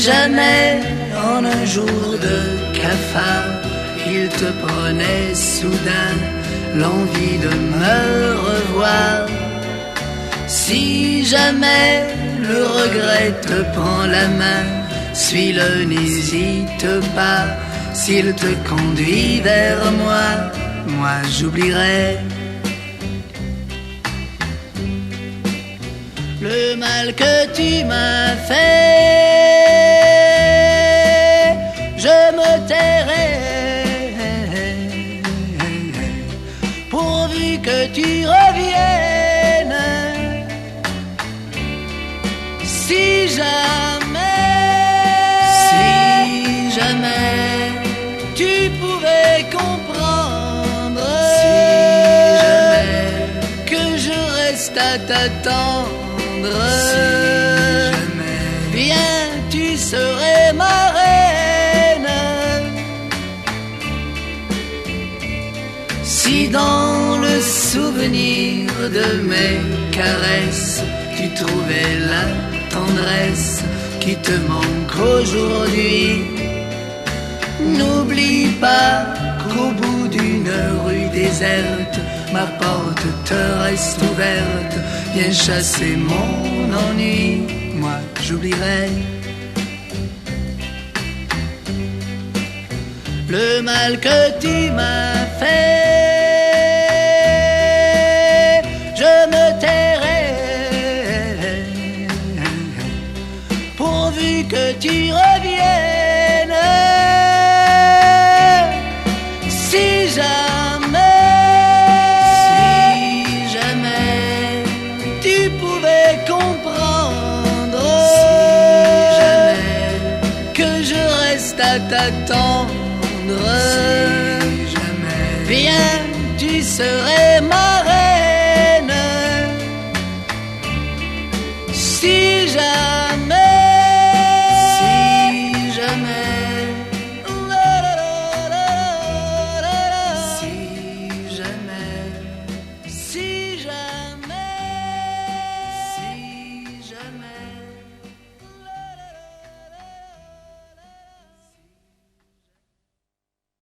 jamais en un jour de cafard il te prenait soudain l'envie de me revoir, si jamais le regret te prend la main, suis-le, n'hésite pas, s'il te conduit vers moi, moi j'oublierai le mal que tu m'as fait. Je me tairai pourvu que tu reviennes. Si jamais tu pouvais comprendre, si jamais que je reste à t'attendre, si jamais bien tu serais ma reine. Si dans le souvenir de mes caresses tu trouvais la tendresse qui te manque aujourd'hui, n'oublie pas qu'au bout d'une rue déserte, ma porte te reste ouverte. Viens chasser mon ennui, moi j'oublierai le mal que tu m'as fait. Je me tairai pourvu que tu reviennes. Si jamais tu pouvais comprendre, si jamais que je reste à t'attendre, si jamais bien tu serais ma